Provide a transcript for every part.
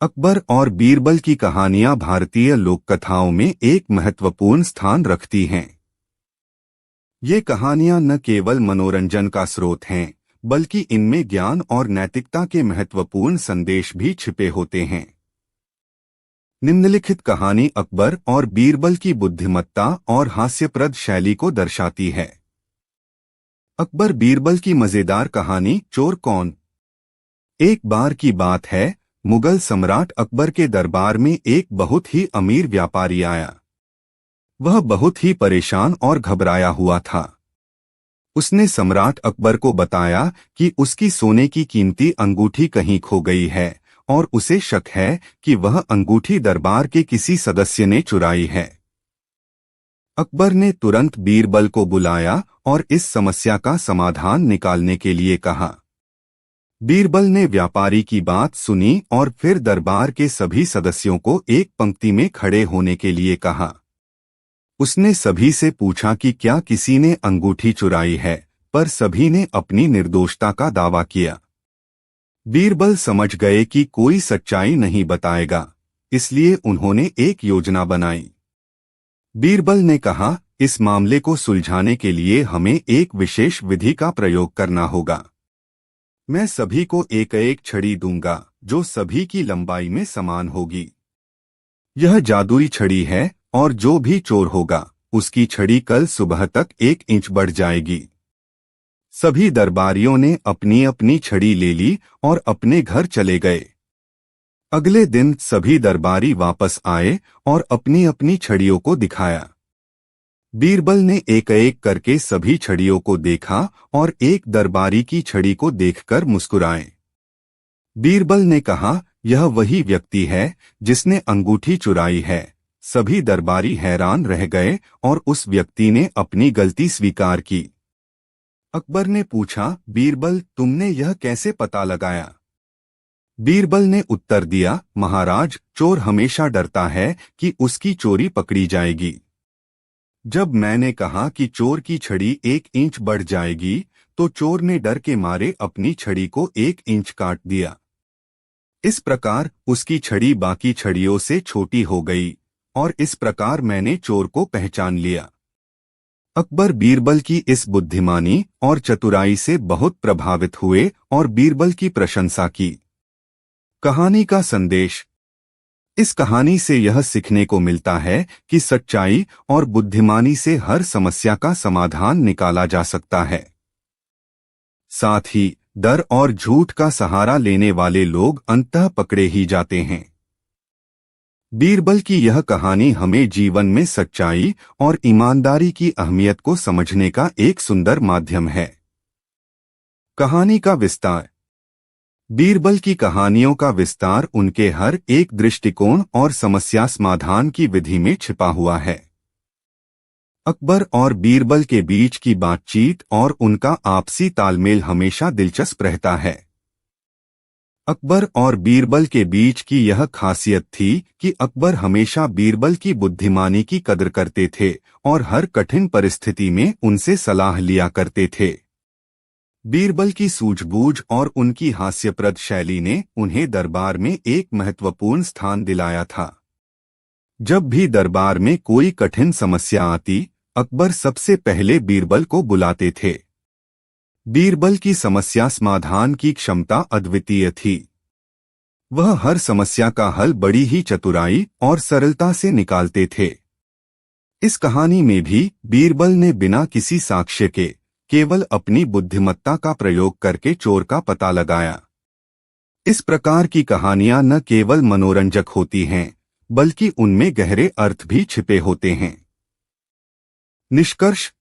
अकबर और बीरबल की कहानियां भारतीय लोक कथाओं में एक महत्वपूर्ण स्थान रखती हैं। ये कहानियां न केवल मनोरंजन का स्रोत हैं, बल्कि इनमें ज्ञान और नैतिकता के महत्वपूर्ण संदेश भी छिपे होते हैं। निम्नलिखित कहानी अकबर और बीरबल की बुद्धिमत्ता और हास्यप्रद शैली को दर्शाती है। अकबर बीरबल की मजेदार कहानी चोर कौन। एक बार की बात है, मुगल सम्राट अकबर के दरबार में एक बहुत ही अमीर व्यापारी आया। वह बहुत ही परेशान और घबराया हुआ था। उसने सम्राट अकबर को बताया कि उसकी सोने की कीमती अंगूठी कहीं खो गई है और उसे शक है कि वह अंगूठी दरबार के किसी सदस्य ने चुराई है। अकबर ने तुरंत बीरबल को बुलाया और इस समस्या का समाधान निकालने के लिए कहा। बीरबल ने व्यापारी की बात सुनी और फिर दरबार के सभी सदस्यों को एक पंक्ति में खड़े होने के लिए कहा। उसने सभी से पूछा कि क्या किसी ने अंगूठी चुराई है, पर सभी ने अपनी निर्दोषता का दावा किया। बीरबल समझ गए कि कोई सच्चाई नहीं बताएगा, इसलिए उन्होंने एक योजना बनाई। बीरबल ने कहा, इस मामले को सुलझाने के लिए हमें एक विशेष विधि का प्रयोग करना होगा। मैं सभी को एक एक छड़ी दूंगा जो सभी की लंबाई में समान होगी। यह जादुई छड़ी है और जो भी चोर होगा उसकी छड़ी कल सुबह तक 1 इंच बढ़ जाएगी। सभी दरबारियों ने अपनी अपनी छड़ी ले ली और अपने घर चले गए। अगले दिन सभी दरबारी वापस आए और अपनी अपनी छड़ियों को दिखाया। बीरबल ने एक एक करके सभी छड़ियों को देखा और एक दरबारी की छड़ी को देखकर मुस्कुराए। बीरबल ने कहा, यह वही व्यक्ति है जिसने अंगूठी चुराई है। सभी दरबारी हैरान रह गए और उस व्यक्ति ने अपनी गलती स्वीकार की। अकबर ने पूछा, बीरबल, तुमने यह कैसे पता लगाया? बीरबल ने उत्तर दिया, महाराज, चोर हमेशा डरता है कि उसकी चोरी पकड़ी जाएगी। जब मैंने कहा कि चोर की छड़ी 1 इंच बढ़ जाएगी, तो चोर ने डर के मारे अपनी छड़ी को 1 इंच काट दिया। इस प्रकार उसकी छड़ी बाकी छड़ियों से छोटी हो गई और इस प्रकार मैंने चोर को पहचान लिया। अकबर बीरबल की इस बुद्धिमानी और चतुराई से बहुत प्रभावित हुए और बीरबल की प्रशंसा की। कहानी का संदेश। इस कहानी से यह सीखने को मिलता है कि सच्चाई और बुद्धिमानी से हर समस्या का समाधान निकाला जा सकता है। साथ ही डर और झूठ का सहारा लेने वाले लोग अंततः पकड़े ही जाते हैं। बीरबल की यह कहानी हमें जीवन में सच्चाई और ईमानदारी की अहमियत को समझने का एक सुंदर माध्यम है। कहानी का विस्तार। बीरबल की कहानियों का विस्तार उनके हर एक दृष्टिकोण और समस्या समाधान की विधि में छिपा हुआ है। अकबर और बीरबल के बीच की बातचीत और उनका आपसी तालमेल हमेशा दिलचस्प रहता है। अकबर और बीरबल के बीच की यह खासियत थी कि अकबर हमेशा बीरबल की बुद्धिमानी की कदर करते थे और हर कठिन परिस्थिति में उनसे सलाह लिया करते थे। बीरबल की सूझबूझ और उनकी हास्यप्रद शैली ने उन्हें दरबार में एक महत्वपूर्ण स्थान दिलाया था। जब भी दरबार में कोई कठिन समस्या आती, अकबर सबसे पहले बीरबल को बुलाते थे। बीरबल की समस्या समाधान की क्षमता अद्वितीय थी। वह हर समस्या का हल बड़ी ही चतुराई और सरलता से निकालते थे। इस कहानी में भी बीरबल ने बिना किसी साक्ष्य के केवल अपनी बुद्धिमत्ता का प्रयोग करके चोर का पता लगाया। इस प्रकार की कहानियां न केवल मनोरंजक होती हैं, बल्कि उनमें गहरे अर्थ भी छिपे होते हैं। निष्कर्ष।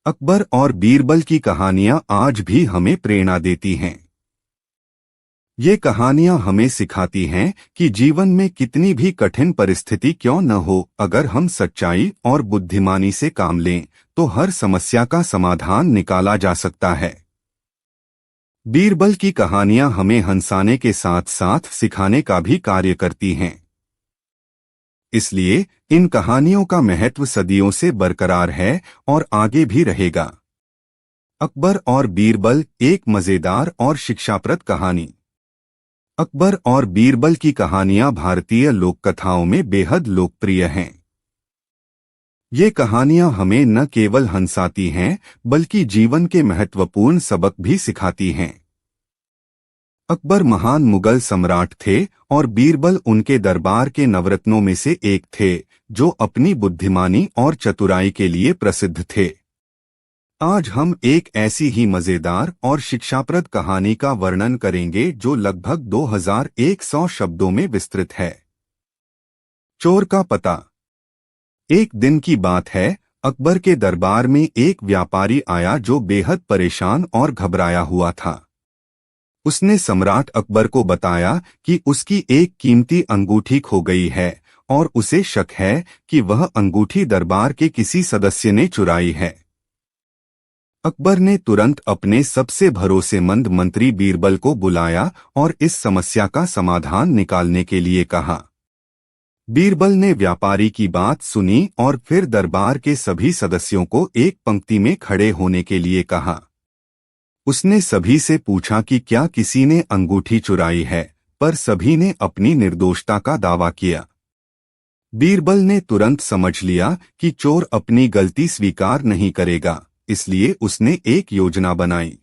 अकबर और बीरबल की कहानियां आज भी हमें प्रेरणा देती हैं। ये कहानियां हमें सिखाती हैं कि जीवन में कितनी भी कठिन परिस्थिति क्यों न हो, अगर हम सच्चाई और बुद्धिमानी से काम लें तो हर समस्या का समाधान निकाला जा सकता है। बीरबल की कहानियां हमें हंसाने के साथ साथ सिखाने का भी कार्य करती हैं। इसलिए इन कहानियों का महत्व सदियों से बरकरार है और आगे भी रहेगा। अकबर और बीरबल, एक मजेदार और शिक्षाप्रद कहानी। अकबर और बीरबल की कहानियां भारतीय लोककथाओं में बेहद लोकप्रिय हैं। ये कहानियां हमें न केवल हंसाती हैं बल्कि जीवन के महत्वपूर्ण सबक भी सिखाती हैं। अकबर महान मुगल सम्राट थे और बीरबल उनके दरबार के नवरत्नों में से एक थे, जो अपनी बुद्धिमानी और चतुराई के लिए प्रसिद्ध थे। आज हम एक ऐसी ही मजेदार और शिक्षाप्रद कहानी का वर्णन करेंगे जो लगभग 2100 शब्दों में विस्तृत है। चोर का पता। एक दिन की बात है, अकबर के दरबार में एक व्यापारी आया जो बेहद परेशान और घबराया हुआ था। उसने सम्राट अकबर को बताया कि उसकी एक कीमती अंगूठी खो गई है और उसे शक है कि वह अंगूठी दरबार के किसी सदस्य ने चुराई है। अकबर ने तुरंत अपने सबसे भरोसेमंद मंत्री बीरबल को बुलाया और इस समस्या का समाधान निकालने के लिए कहा। बीरबल ने व्यापारी की बात सुनी और फिर दरबार के सभी सदस्यों को एक पंक्ति में खड़े होने के लिए कहा। उसने सभी से पूछा कि क्या किसी ने अंगूठी चुराई है, पर सभी ने अपनी निर्दोषता का दावा किया। बीरबल ने तुरंत समझ लिया कि चोर अपनी गलती स्वीकार नहीं करेगा, इसलिए उसने एक योजना बनाई।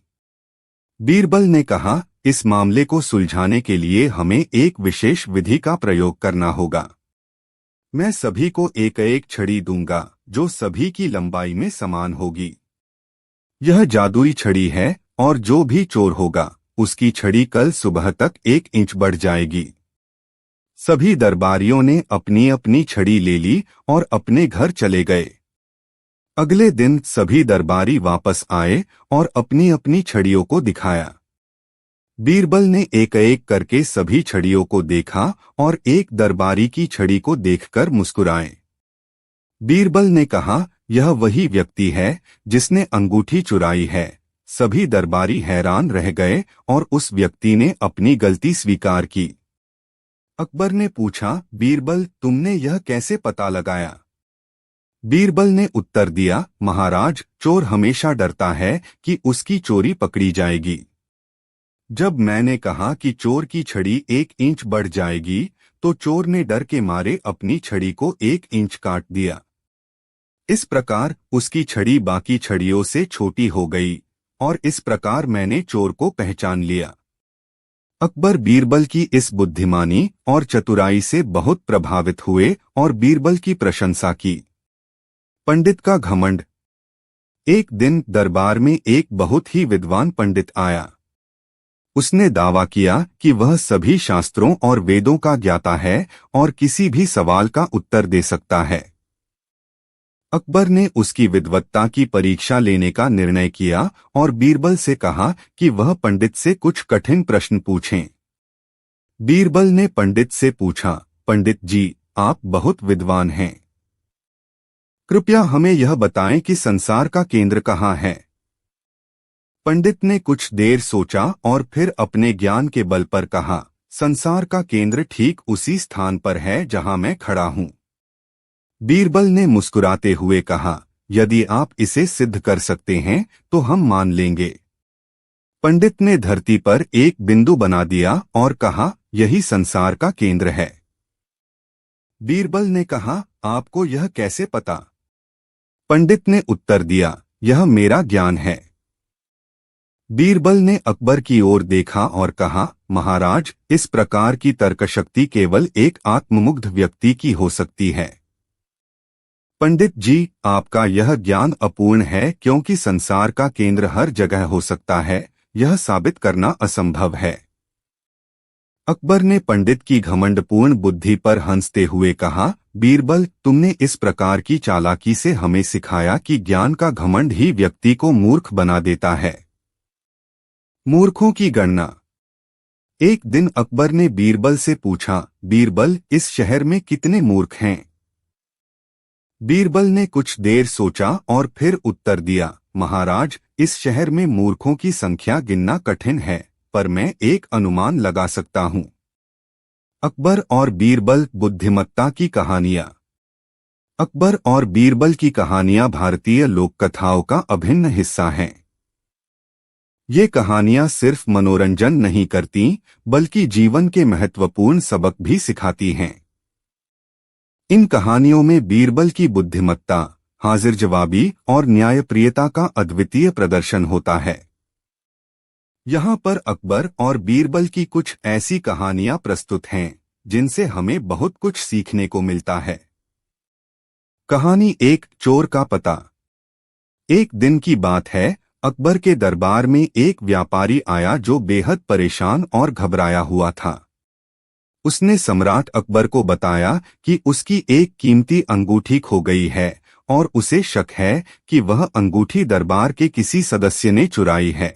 बीरबल ने कहा, इस मामले को सुलझाने के लिए हमें एक विशेष विधि का प्रयोग करना होगा। मैं सभी को एक एक छड़ी दूंगा जो सभी की लंबाई में समान होगी। यह जादुई छड़ी है और जो भी चोर होगा उसकी छड़ी कल सुबह तक 1 इंच बढ़ जाएगी। सभी दरबारियों ने अपनी अपनी छड़ी ले ली और अपने घर चले गए। अगले दिन सभी दरबारी वापस आए और अपनी अपनी छड़ियों को दिखाया। बीरबल ने एक एक करके सभी छड़ियों को देखा और एक दरबारी की छड़ी को देखकर मुस्कुराए। बीरबल ने कहा, यह वही व्यक्ति है जिसने अंगूठी चुराई है। सभी दरबारी हैरान रह गए और उस व्यक्ति ने अपनी गलती स्वीकार की। अकबर ने पूछा, बीरबल, तुमने यह कैसे पता लगाया? बीरबल ने उत्तर दिया, महाराज, चोर हमेशा डरता है कि उसकी चोरी पकड़ी जाएगी। जब मैंने कहा कि चोर की छड़ी 1 इंच बढ़ जाएगी, तो चोर ने डर के मारे अपनी छड़ी को 1 इंच काट दिया। इस प्रकार उसकी छड़ी बाकी छड़ियों से छोटी हो गई और इस प्रकार मैंने चोर को पहचान लिया। अकबर बीरबल की इस बुद्धिमानी और चतुराई से बहुत प्रभावित हुए और बीरबल की प्रशंसा की। पंडित का घमंड। एक दिन दरबार में एक बहुत ही विद्वान पंडित आया। उसने दावा किया कि वह सभी शास्त्रों और वेदों का ज्ञाता है और किसी भी सवाल का उत्तर दे सकता है। अकबर ने उसकी विद्वत्ता की परीक्षा लेने का निर्णय किया और बीरबल से कहा कि वह पंडित से कुछ कठिन प्रश्न पूछें। बीरबल ने पंडित से पूछा, पंडित जी, आप बहुत विद्वान हैं। कृपया हमें यह बताएं कि संसार का केंद्र कहाँ है। पंडित ने कुछ देर सोचा और फिर अपने ज्ञान के बल पर कहा, संसार का केंद्र ठीक उसी स्थान पर है जहां मैं खड़ा हूं। बीरबल ने मुस्कुराते हुए कहा, यदि आप इसे सिद्ध कर सकते हैं तो हम मान लेंगे। पंडित ने धरती पर एक बिंदु बना दिया और कहा, यही संसार का केंद्र है। बीरबल ने कहा, आपको यह कैसे पता? पंडित ने उत्तर दिया, यह मेरा ज्ञान है। बीरबल ने अकबर की ओर देखा और कहा, महाराज, इस प्रकार की तर्कशक्ति केवल एक आत्ममुग्ध व्यक्ति की हो सकती है। पंडित जी, आपका यह ज्ञान अपूर्ण है क्योंकि संसार का केंद्र हर जगह हो सकता है, यह साबित करना असंभव है। अकबर ने पंडित की घमंडपूर्ण बुद्धि पर हंसते हुए कहा, बीरबल, तुमने इस प्रकार की चालाकी से हमें सिखाया कि ज्ञान का घमंड ही व्यक्ति को मूर्ख बना देता है। मूर्खों की गणना। एक दिन अकबर ने बीरबल से पूछा, बीरबल, इस शहर में कितने मूर्ख हैं? बीरबल ने कुछ देर सोचा और फिर उत्तर दिया, महाराज, इस शहर में मूर्खों की संख्या गिनना कठिन है, पर मैं एक अनुमान लगा सकता हूं। अकबर और बीरबल बुद्धिमत्ता की कहानियां। अकबर और बीरबल की कहानियां भारतीय लोक कथाओं का अभिन्न हिस्सा हैं। ये कहानियां सिर्फ मनोरंजन नहीं करती, बल्कि जीवन के महत्वपूर्ण सबक भी सिखाती हैं। इन कहानियों में बीरबल की बुद्धिमत्ता, हाजिर जवाबी और न्यायप्रियता का अद्वितीय प्रदर्शन होता है। यहाँ पर अकबर और बीरबल की कुछ ऐसी कहानियां प्रस्तुत हैं जिनसे हमें बहुत कुछ सीखने को मिलता है। कहानी एक, चोर का पता। एक दिन की बात है, अकबर के दरबार में एक व्यापारी आया जो बेहद परेशान और घबराया हुआ था। उसने सम्राट अकबर को बताया कि उसकी एक कीमती अंगूठी खो गई है और उसे शक है कि वह अंगूठी दरबार के किसी सदस्य ने चुराई है।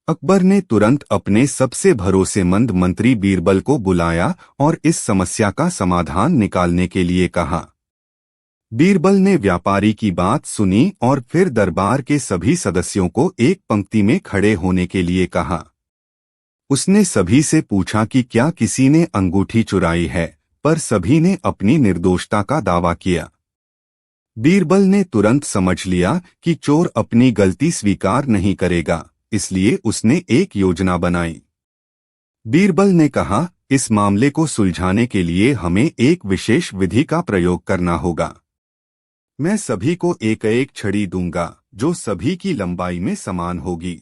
अकबर ने तुरंत अपने सबसे भरोसेमंद मंत्री बीरबल को बुलाया और इस समस्या का समाधान निकालने के लिए कहा। बीरबल ने व्यापारी की बात सुनी और फिर दरबार के सभी सदस्यों को एक पंक्ति में खड़े होने के लिए कहा। उसने सभी से पूछा कि क्या किसी ने अंगूठी चुराई है, पर सभी ने अपनी निर्दोषता का दावा किया। बीरबल ने तुरंत समझ लिया कि चोर अपनी गलती स्वीकार नहीं करेगा, इसलिए उसने एक योजना बनाई। बीरबल ने कहा, इस मामले को सुलझाने के लिए हमें एक विशेष विधि का प्रयोग करना होगा। मैं सभी को एक एक छड़ी दूंगा जो सभी की लंबाई में समान होगी।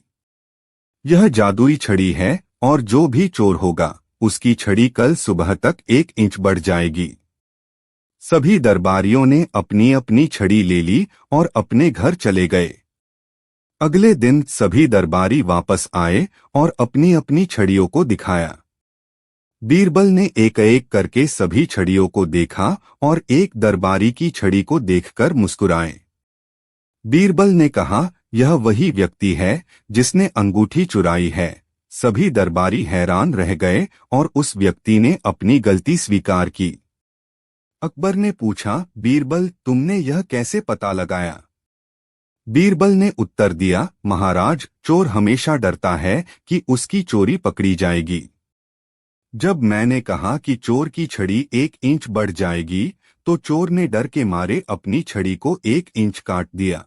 यह जादुई छड़ी है और जो भी चोर होगा उसकी छड़ी कल सुबह तक 1 इंच बढ़ जाएगी। सभी दरबारियों ने अपनी अपनी छड़ी ले ली और अपने घर चले गए। अगले दिन सभी दरबारी वापस आए और अपनी अपनी छड़ियों को दिखाया। बीरबल ने एक एक करके सभी छड़ियों को देखा और एक दरबारी की छड़ी को देखकर मुस्कुराए। बीरबल ने कहा, यह वही व्यक्ति है जिसने अंगूठी चुराई है। सभी दरबारी हैरान रह गए और उस व्यक्ति ने अपनी गलती स्वीकार की। अकबर ने पूछा, बीरबल, तुमने यह कैसे पता लगाया? बीरबल ने उत्तर दिया, महाराज, चोर हमेशा डरता है कि उसकी चोरी पकड़ी जाएगी। जब मैंने कहा कि चोर की छड़ी 1 इंच बढ़ जाएगी, तो चोर ने डर के मारे अपनी छड़ी को 1 इंच काट दिया।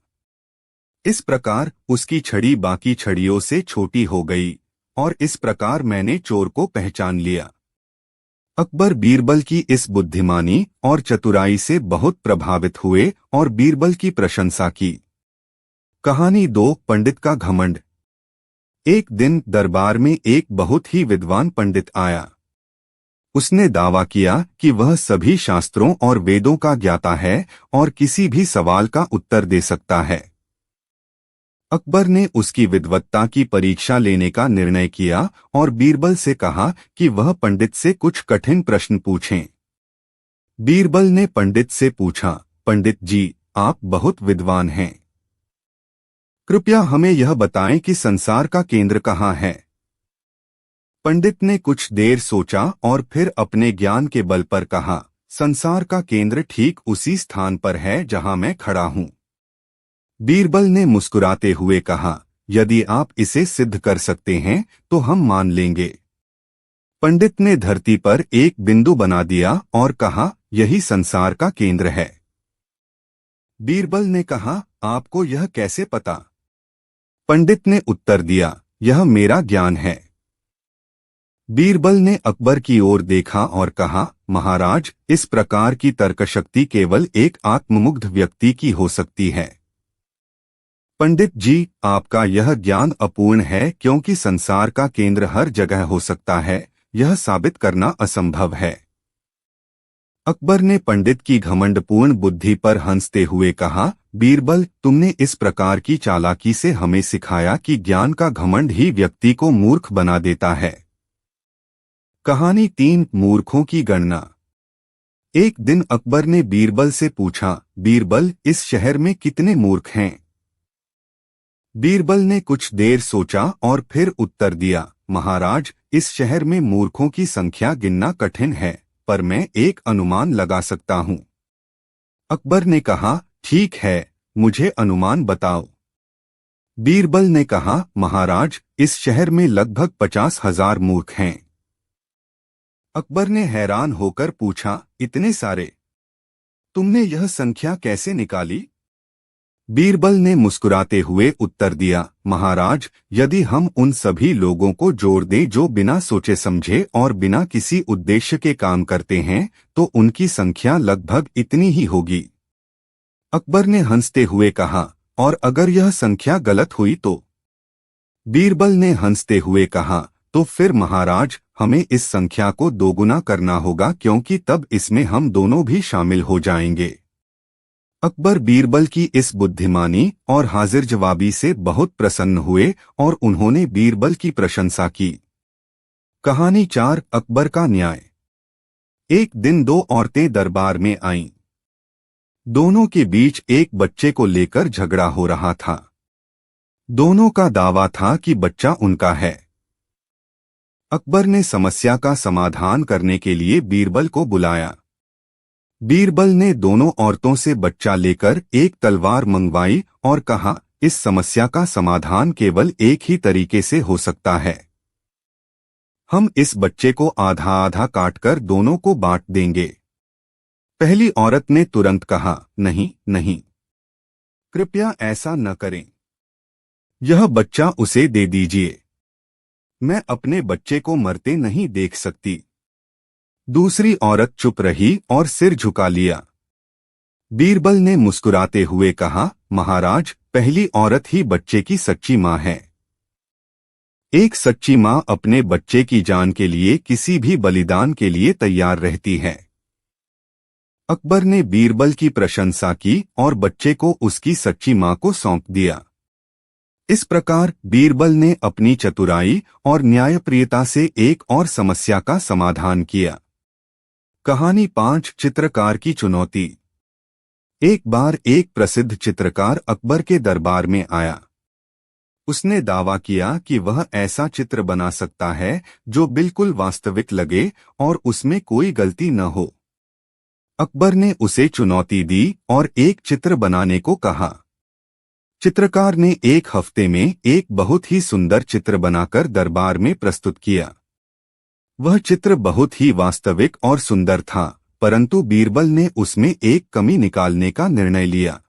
इस प्रकार उसकी छड़ी बाकी छड़ियों से छोटी हो गई और इस प्रकार मैंने चोर को पहचान लिया। अकबर बीरबल की इस बुद्धिमानी और चतुराई से बहुत प्रभावित हुए और बीरबल की प्रशंसा की। कहानी 2, पंडित का घमंड। एक दिन दरबार में एक बहुत ही विद्वान पंडित आया। उसने दावा किया कि वह सभी शास्त्रों और वेदों का ज्ञाता है और किसी भी सवाल का उत्तर दे सकता है। अकबर ने उसकी विद्वत्ता की परीक्षा लेने का निर्णय किया और बीरबल से कहा कि वह पंडित से कुछ कठिन प्रश्न पूछें। बीरबल ने पंडित से पूछा, पंडित जी, आप बहुत विद्वान हैं। कृपया हमें यह बताएं कि संसार का केंद्र कहाँ है। पंडित ने कुछ देर सोचा और फिर अपने ज्ञान के बल पर कहा, संसार का केंद्र ठीक उसी स्थान पर है जहां मैं खड़ा हूं। बीरबल ने मुस्कुराते हुए कहा, यदि आप इसे सिद्ध कर सकते हैं तो हम मान लेंगे। पंडित ने धरती पर एक बिंदु बना दिया और कहा, यही संसार का केंद्र है। बीरबल ने कहा, आपको यह कैसे पता? पंडित ने उत्तर दिया, यह मेरा ज्ञान है। बीरबल ने अकबर की ओर देखा और कहा, महाराज, इस प्रकार की तर्कशक्ति केवल एक आत्ममुग्ध व्यक्ति की हो सकती है। पंडित जी, आपका यह ज्ञान अपूर्ण है क्योंकि संसार का केंद्र हर जगह हो सकता है, यह साबित करना असंभव है। अकबर ने पंडित की घमंडपूर्ण बुद्धि पर हंसते हुए कहा, बीरबल, तुमने इस प्रकार की चालाकी से हमें सिखाया कि ज्ञान का घमंड ही व्यक्ति को मूर्ख बना देता है। कहानी 3, मूर्खों की गणना। एक दिन अकबर ने बीरबल से पूछा, बीरबल, इस शहर में कितने मूर्ख हैं? बीरबल ने कुछ देर सोचा और फिर उत्तर दिया, महाराज, इस शहर में मूर्खों की संख्या गिनना कठिन है, पर मैं एक अनुमान लगा सकता हूं। अकबर ने कहा, ठीक है, मुझे अनुमान बताओ। बीरबल ने कहा, महाराज, इस शहर में लगभग 50,000 मूर्ख हैं। अकबर ने हैरान होकर पूछा, इतने सारे? तुमने यह संख्या कैसे निकाली? बीरबल ने मुस्कुराते हुए उत्तर दिया, महाराज, यदि हम उन सभी लोगों को जोड़ दें जो बिना सोचे समझे और बिना किसी उद्देश्य के काम करते हैं, तो उनकी संख्या लगभग इतनी ही होगी। अकबर ने हंसते हुए कहा, और अगर यह संख्या गलत हुई तो? बीरबल ने हंसते हुए कहा, तो फिर महाराज, हमें इस संख्या को दोगुना करना होगा, क्योंकि तब इसमें हम दोनों भी शामिल हो जाएंगे। अकबर बीरबल की इस बुद्धिमानी और हाजिर जवाबी से बहुत प्रसन्न हुए और उन्होंने बीरबल की प्रशंसा की। कहानी 4 अकबर का न्याय। एक दिन दो औरतें दरबार में आईं। दोनों के बीच एक बच्चे को लेकर झगड़ा हो रहा था। दोनों का दावा था कि बच्चा उनका है। अकबर ने समस्या का समाधान करने के लिए बीरबल को बुलाया। बीरबल ने दोनों औरतों से बच्चा लेकर एक तलवार मंगवाई और कहा, इस समस्या का समाधान केवल एक ही तरीके से हो सकता है। हम इस बच्चे को आधा आधा काटकर दोनों को बांट देंगे। पहली औरत ने तुरंत कहा, नहीं नहीं, कृपया ऐसा न करें। यह बच्चा उसे दे दीजिए। मैं अपने बच्चे को मरते नहीं देख सकती। दूसरी औरत चुप रही और सिर झुका लिया। बीरबल ने मुस्कुराते हुए कहा, महाराज, पहली औरत ही बच्चे की सच्ची मां है। एक सच्ची मां अपने बच्चे की जान के लिए किसी भी बलिदान के लिए तैयार रहती है। अकबर ने बीरबल की प्रशंसा की और बच्चे को उसकी सच्ची मां को सौंप दिया। इस प्रकार बीरबल ने अपनी चतुराई और न्यायप्रियता से एक और समस्या का समाधान किया। कहानी 5 चित्रकार की चुनौती। एक बार एक प्रसिद्ध चित्रकार अकबर के दरबार में आया। उसने दावा किया कि वह ऐसा चित्र बना सकता है जो बिल्कुल वास्तविक लगे और उसमें कोई गलती न हो। अकबर ने उसे चुनौती दी और एक चित्र बनाने को कहा। चित्रकार ने एक हफ्ते में एक बहुत ही सुंदर चित्र बनाकर दरबार में प्रस्तुत किया। वह चित्र बहुत ही वास्तविक और सुंदर था, परंतु बीरबल ने उसमें एक कमी निकालने का निर्णय लिया।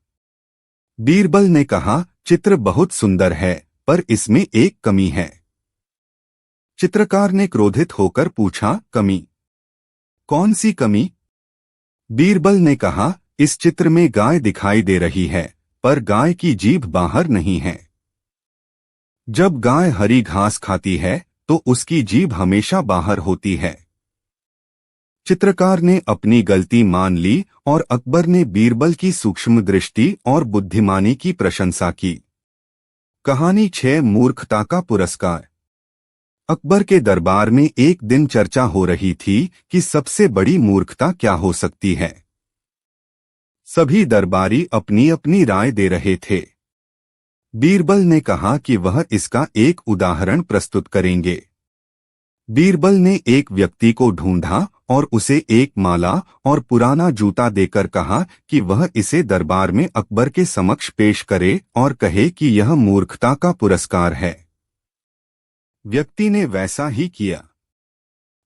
बीरबल ने कहा, चित्र बहुत सुंदर है, पर इसमें एक कमी है। चित्रकार ने क्रोधित होकर पूछा, कमी? कौन सी कमी? बीरबल ने कहा, इस चित्र में गाय दिखाई दे रही है, पर गाय की जीभ बाहर नहीं है। जब गाय हरी घास खाती है तो उसकी जीभ हमेशा बाहर होती है। चित्रकार ने अपनी गलती मान ली और अकबर ने बीरबल की सूक्ष्म दृष्टि और बुद्धिमानी की प्रशंसा की। कहानी 6 मूर्खता का पुरस्कार। अकबर के दरबार में एक दिन चर्चा हो रही थी कि सबसे बड़ी मूर्खता क्या हो सकती है। सभी दरबारी अपनी अपनी राय दे रहे थे। बीरबल ने कहा कि वह इसका एक उदाहरण प्रस्तुत करेंगे। बीरबल ने एक व्यक्ति को ढूंढा और उसे एक माला और पुराना जूता देकर कहा कि वह इसे दरबार में अकबर के समक्ष पेश करे और कहे कि यह मूर्खता का पुरस्कार है। व्यक्ति ने वैसा ही किया।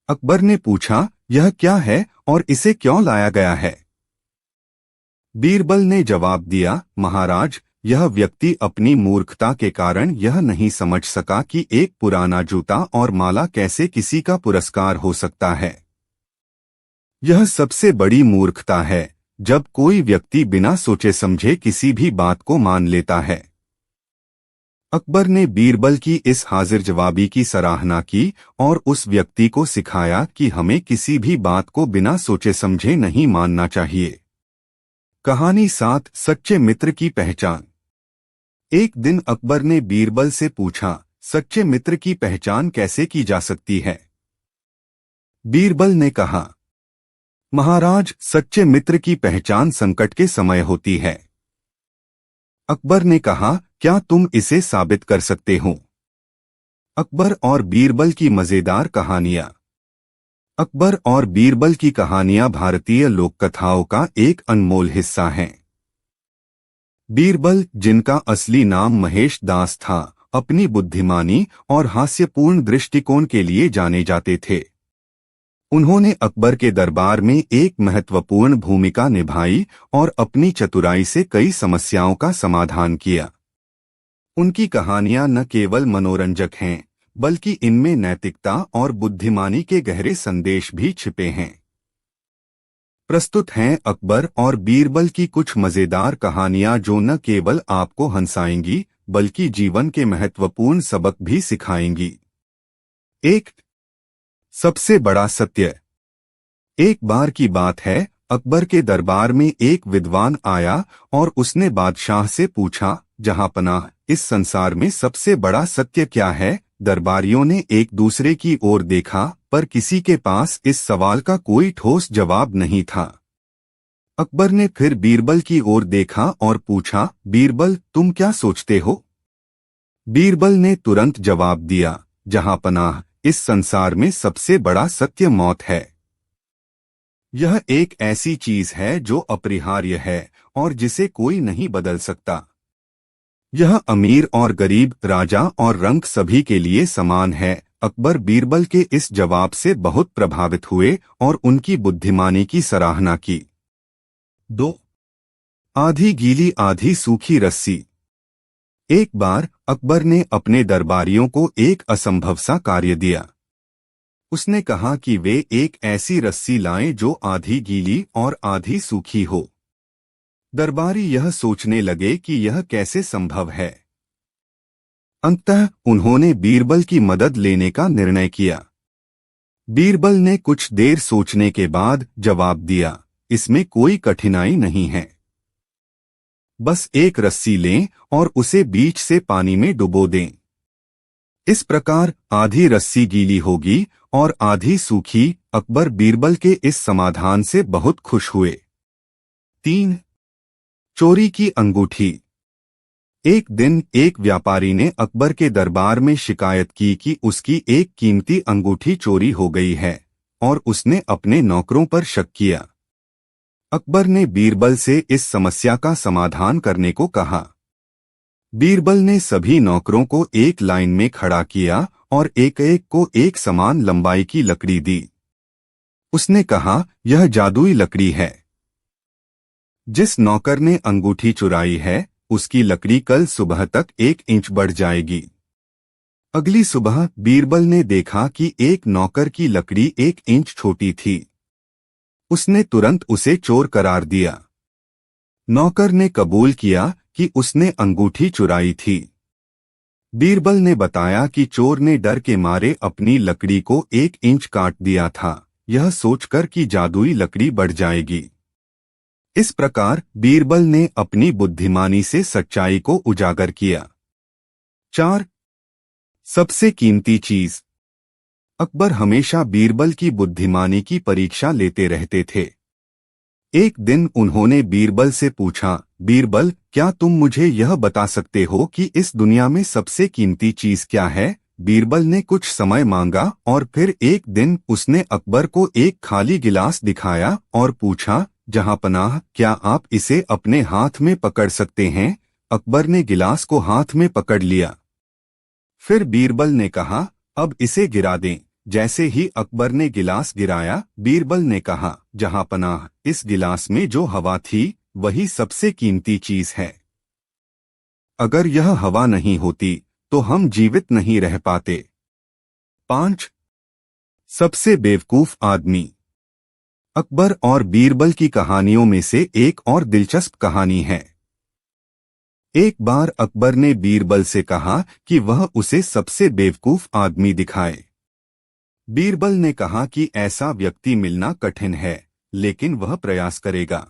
अकबर ने पूछा, यह क्या है और इसे क्यों लाया गया है? बीरबल ने जवाब दिया, महाराज, यह व्यक्ति अपनी मूर्खता के कारण यह नहीं समझ सका कि एक पुराना जूता और माला कैसे किसी का पुरस्कार हो सकता है। यह सबसे बड़ी मूर्खता है जब कोई व्यक्ति बिना सोचे समझे किसी भी बात को मान लेता है। अकबर ने बीरबल की इस हाजिर जवाबी की सराहना की और उस व्यक्ति को सिखाया कि हमें किसी भी बात को बिना सोचे समझे नहीं मानना चाहिए। कहानी 7 सच्चे मित्र की पहचान। एक दिन अकबर ने बीरबल से पूछा, सच्चे मित्र की पहचान कैसे की जा सकती है? बीरबल ने कहा, महाराज, सच्चे मित्र की पहचान संकट के समय होती है। अकबर ने कहा, क्या तुम इसे साबित कर सकते हो? अकबर और बीरबल की मजेदार कहानियां। अकबर और बीरबल की कहानियां भारतीय लोक कथाओं का एक अनमोल हिस्सा हैं। बीरबल, जिनका असली नाम महेश दास था, अपनी बुद्धिमानी और हास्यपूर्ण दृष्टिकोण के लिए जाने जाते थे। उन्होंने अकबर के दरबार में एक महत्वपूर्ण भूमिका निभाई और अपनी चतुराई से कई समस्याओं का समाधान किया। उनकी कहानियां न केवल मनोरंजक हैं, बल्कि इनमें नैतिकता और बुद्धिमानी के गहरे संदेश भी छिपे हैं। प्रस्तुत हैं अकबर और बीरबल की कुछ मजेदार कहानियां जो न केवल आपको हंसाएंगी, बल्कि जीवन के महत्वपूर्ण सबक भी सिखाएंगी। एक, सबसे बड़ा सत्य। एक बार की बात है, अकबर के दरबार में एक विद्वान आया और उसने बादशाह से पूछा, जहांपनाह, इस संसार में सबसे बड़ा सत्य क्या है? दरबारियों ने एक दूसरे की ओर देखा, पर किसी के पास इस सवाल का कोई ठोस जवाब नहीं था। अकबर ने फिर बीरबल की ओर देखा और पूछा, बीरबल, तुम क्या सोचते हो? बीरबल ने तुरंत जवाब दिया, जहांपनाह, इस संसार में सबसे बड़ा सत्य मौत है। यह एक ऐसी चीज है जो अपरिहार्य है और जिसे कोई नहीं बदल सकता। यह अमीर और गरीब, राजा और रंक सभी के लिए समान है। अकबर बीरबल के इस जवाब से बहुत प्रभावित हुए और उनकी बुद्धिमानी की सराहना की। 2, आधी गीली आधी सूखी रस्सी। एक बार अकबर ने अपने दरबारियों को एक असंभव सा कार्य दिया। उसने कहा कि वे एक ऐसी रस्सी लाएं जो आधी गीली और आधी सूखी हो। दरबारी यह सोचने लगे कि यह कैसे संभव है। अंततः उन्होंने बीरबल की मदद लेने का निर्णय किया। बीरबल ने कुछ देर सोचने के बाद जवाब दिया, इसमें कोई कठिनाई नहीं है। बस एक रस्सी लें और उसे बीच से पानी में डुबो दें। इस प्रकार आधी रस्सी गीली होगी और आधी सूखी। अकबर बीरबल के इस समाधान से बहुत खुश हुए। 3, चोरी की अंगूठी। एक दिन एक व्यापारी ने अकबर के दरबार में शिकायत की कि उसकी एक कीमती अंगूठी चोरी हो गई है और उसने अपने नौकरों पर शक किया। अकबर ने बीरबल से इस समस्या का समाधान करने को कहा। बीरबल ने सभी नौकरों को एक लाइन में खड़ा किया और एक एक को एक समान लंबाई की लकड़ी दी। उसने कहा, यह जादुई लकड़ी है। जिस नौकर ने अंगूठी चुराई है, उसकी लकड़ी कल सुबह तक 1 इंच बढ़ जाएगी। अगली सुबह बीरबल ने देखा कि एक नौकर की लकड़ी 1 इंच छोटी थी। उसने तुरंत उसे चोर करार दिया। नौकर ने कबूल किया कि उसने अंगूठी चुराई थी। बीरबल ने बताया कि चोर ने डर के मारे अपनी लकड़ी को 1 इंच काट दिया था, यह सोचकर कि जादुई लकड़ी बढ़ जाएगी। इस प्रकार बीरबल ने अपनी बुद्धिमानी से सच्चाई को उजागर किया। 4, सबसे कीमती चीज। अकबर हमेशा बीरबल की बुद्धिमानी की परीक्षा लेते रहते थे। एक दिन उन्होंने बीरबल से पूछा, बीरबल, क्या तुम मुझे यह बता सकते हो कि इस दुनिया में सबसे कीमती चीज क्या है? बीरबल ने कुछ समय मांगा और फिर एक दिन उसने अकबर को एक खाली गिलास दिखाया और पूछा, जहांपनाह, क्या आप इसे अपने हाथ में पकड़ सकते हैं? अकबर ने गिलास को हाथ में पकड़ लिया। फिर बीरबल ने कहा, अब इसे गिरा दें। जैसे ही अकबर ने गिलास गिराया, बीरबल ने कहा, जहांपनाह, इस गिलास में जो हवा थी वही सबसे कीमती चीज है। अगर यह हवा नहीं होती तो हम जीवित नहीं रह पाते। 5, सबसे बेवकूफ आदमी। अकबर और बीरबल की कहानियों में से एक और दिलचस्प कहानी है। एक बार अकबर ने बीरबल से कहा कि वह उसे सबसे बेवकूफ आदमी दिखाए। बीरबल ने कहा कि ऐसा व्यक्ति मिलना कठिन है, लेकिन वह प्रयास करेगा।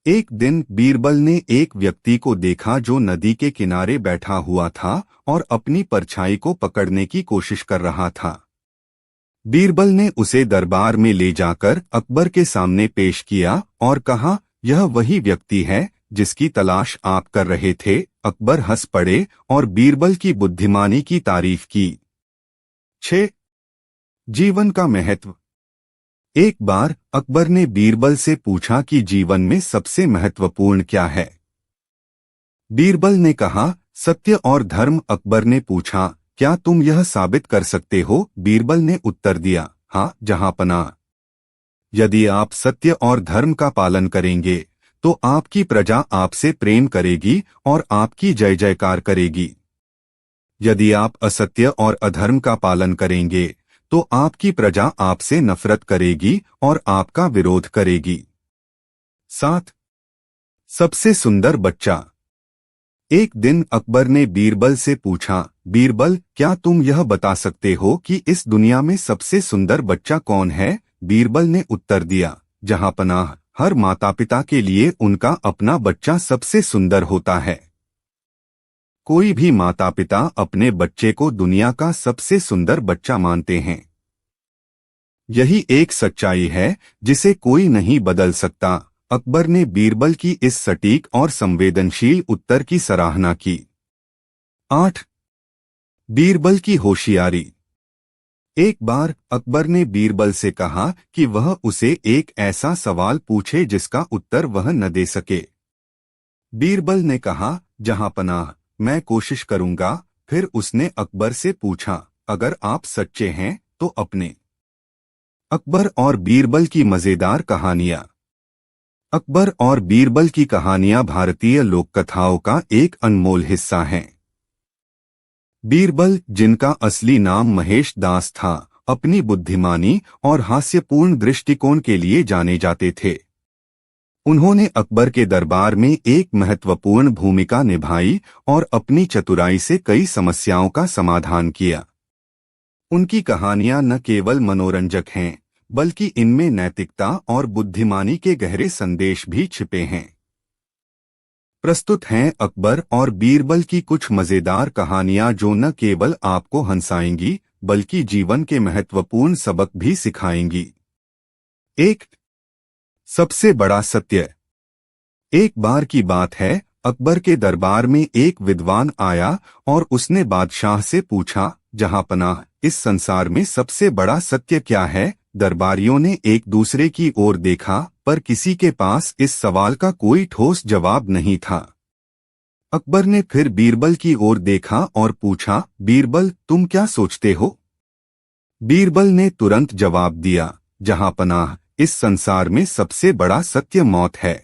एक दिन बीरबल ने एक व्यक्ति को देखा जो नदी के किनारे बैठा हुआ था और अपनी परछाई को पकड़ने की कोशिश कर रहा था। बीरबल ने उसे दरबार में ले जाकर अकबर के सामने पेश किया और कहा, यह वही व्यक्ति है जिसकी तलाश आप कर रहे थे। अकबर हंस पड़े और बीरबल की बुद्धिमानी की तारीफ की। 6, जीवन का महत्व। एक बार अकबर ने बीरबल से पूछा कि जीवन में सबसे महत्वपूर्ण क्या है। बीरबल ने कहा, सत्य और धर्म। अकबर ने पूछा, क्या तुम यह साबित कर सकते हो? बीरबल ने उत्तर दिया, हाँ जहाँपनाह, यदि आप सत्य और धर्म का पालन करेंगे तो आपकी प्रजा आपसे प्रेम करेगी और आपकी जय जयकार करेगी। यदि आप असत्य और अधर्म का पालन करेंगे तो आपकी प्रजा आपसे नफरत करेगी और आपका विरोध करेगी। 7. सबसे सुंदर बच्चा। एक दिन अकबर ने बीरबल से पूछा, बीरबल क्या तुम यह बता सकते हो कि इस दुनिया में सबसे सुंदर बच्चा कौन है? बीरबल ने उत्तर दिया, जहाँपनाह, हर माता पिता के लिए उनका अपना बच्चा सबसे सुंदर होता है। कोई भी माता पिता अपने बच्चे को दुनिया का सबसे सुंदर बच्चा मानते हैं। यही एक सच्चाई है जिसे कोई नहीं बदल सकता। अकबर ने बीरबल की इस सटीक और संवेदनशील उत्तर की सराहना की। 8. बीरबल की होशियारी। एक बार अकबर ने बीरबल से कहा कि वह उसे एक ऐसा सवाल पूछे जिसका उत्तर वह न दे सके। बीरबल ने कहा, जहाँपनाह, मैं कोशिश करूंगा। फिर उसने अकबर से पूछा, अगर आप सच्चे हैं तो अपने। अकबर और बीरबल की मजेदार कहानियां। अकबर और बीरबल की कहानियां भारतीय लोककथाओं का एक अनमोल हिस्सा हैं। बीरबल, जिनका असली नाम महेश दास था, अपनी बुद्धिमानी और हास्यपूर्ण दृष्टिकोण के लिए जाने जाते थे। उन्होंने अकबर के दरबार में एक महत्वपूर्ण भूमिका निभाई और अपनी चतुराई से कई समस्याओं का समाधान किया। उनकी कहानियां न केवल मनोरंजक हैं, बल्कि इनमें नैतिकता और बुद्धिमानी के गहरे संदेश भी छिपे हैं। प्रस्तुत हैं अकबर और बीरबल की कुछ मजेदार कहानियां जो न केवल आपको हंसाएंगी बल्कि जीवन के महत्वपूर्ण सबक भी सिखाएंगी। 1. सबसे बड़ा सत्य। एक बार की बात है, अकबर के दरबार में एक विद्वान आया और उसने बादशाह से पूछा, जहाँपनाह, इस संसार में सबसे बड़ा सत्य क्या है? दरबारियों ने एक दूसरे की ओर देखा, पर किसी के पास इस सवाल का कोई ठोस जवाब नहीं था। अकबर ने फिर बीरबल की ओर देखा और पूछा, बीरबल, तुम क्या सोचते हो? बीरबल ने तुरंत जवाब दिया, जहाँपनाह, इस संसार में सबसे बड़ा सत्य मौत है।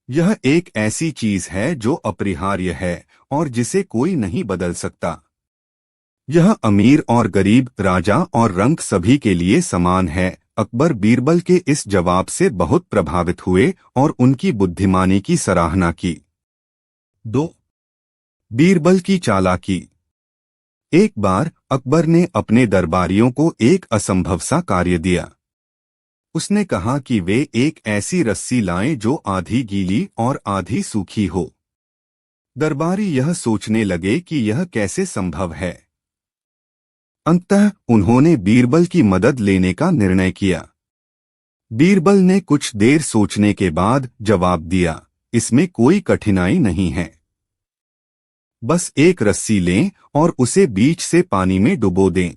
यह एक ऐसी चीज है जो अपरिहार्य है और जिसे कोई नहीं बदल सकता। यह अमीर और गरीब, राजा और रंक सभी के लिए समान है। अकबर बीरबल के इस जवाब से बहुत प्रभावित हुए और उनकी बुद्धिमानी की सराहना की। 2. बीरबल की चालाकी। एक बार अकबर ने अपने दरबारियों को एक असंभव सा कार्य दिया। उसने कहा कि वे एक ऐसी रस्सी लाएं जो आधी गीली और आधी सूखी हो। दरबारी यह सोचने लगे कि यह कैसे संभव है। अंततः उन्होंने बीरबल की मदद लेने का निर्णय किया। बीरबल ने कुछ देर सोचने के बाद जवाब दिया, इसमें कोई कठिनाई नहीं है। बस एक रस्सी लें और उसे बीच से पानी में डुबो दें।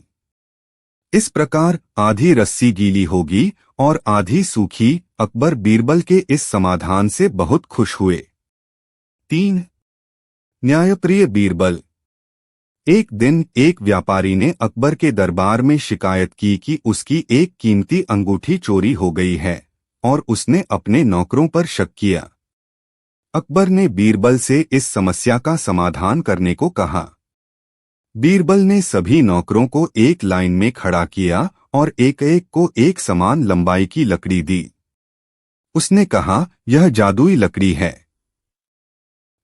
इस प्रकार आधी रस्सी गीली होगी और आधी सूखी। अकबर बीरबल के इस समाधान से बहुत खुश हुए। 3. न्यायप्रिय बीरबल। एक दिन एक व्यापारी ने अकबर के दरबार में शिकायत की कि उसकी एक कीमती अंगूठी चोरी हो गई है और उसने अपने नौकरों पर शक किया। अकबर ने बीरबल से इस समस्या का समाधान करने को कहा। बीरबल ने सभी नौकरों को एक लाइन में खड़ा किया और एक एक को एक समान लंबाई की लकड़ी दी। उसने कहा, यह जादुई लकड़ी है।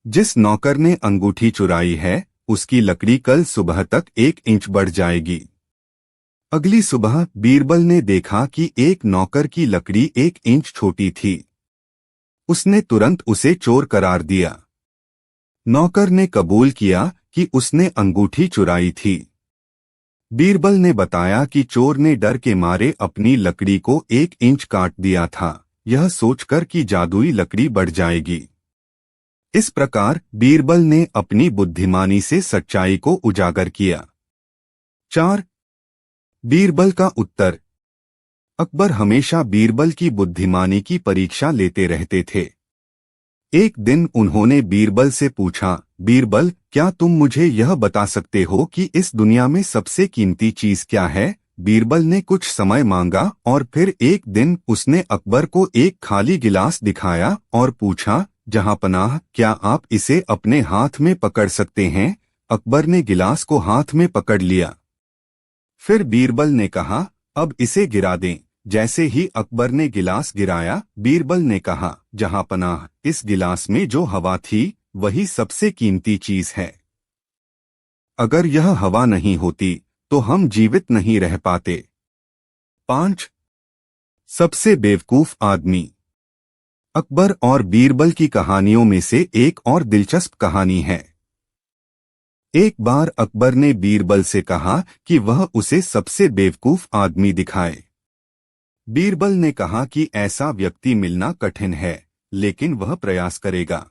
जिस नौकर ने अंगूठी चुराई है उसकी लकड़ी कल सुबह तक 1 इंच बढ़ जाएगी। अगली सुबह बीरबल ने देखा कि एक नौकर की लकड़ी 1 इंच छोटी थी। उसने तुरंत उसे चोर करार दिया। नौकर ने कबूल किया कि उसने अंगूठी चुराई थी। बीरबल ने बताया कि चोर ने डर के मारे अपनी लकड़ी को 1 इंच काट दिया था, यह सोचकर कि जादुई लकड़ी बढ़ जाएगी। इस प्रकार बीरबल ने अपनी बुद्धिमानी से सच्चाई को उजागर किया। 4. बीरबल का उत्तर। अकबर हमेशा बीरबल की बुद्धिमानी की परीक्षा लेते रहते थे। एक दिन उन्होंने बीरबल से पूछा, बीरबल, क्या तुम मुझे यह बता सकते हो कि इस दुनिया में सबसे कीमती चीज क्या है? बीरबल ने कुछ समय मांगा और फिर एक दिन उसने अकबर को एक खाली गिलास दिखाया और पूछा, जहांपनाह, क्या आप इसे अपने हाथ में पकड़ सकते हैं? अकबर ने गिलास को हाथ में पकड़ लिया। फिर बीरबल ने कहा, अब इसे गिरा दें। जैसे ही अकबर ने गिलास गिराया, बीरबल ने कहा, जहांपनाह, इस गिलास में जो हवा थी वही सबसे कीमती चीज है। अगर यह हवा नहीं होती तो हम जीवित नहीं रह पाते। 5. सबसे बेवकूफ आदमी। अकबर और बीरबल की कहानियों में से एक और दिलचस्प कहानी है। एक बार अकबर ने बीरबल से कहा कि वह उसे सबसे बेवकूफ आदमी दिखाए। बीरबल ने कहा कि ऐसा व्यक्ति मिलना कठिन है, लेकिन वह प्रयास करेगा।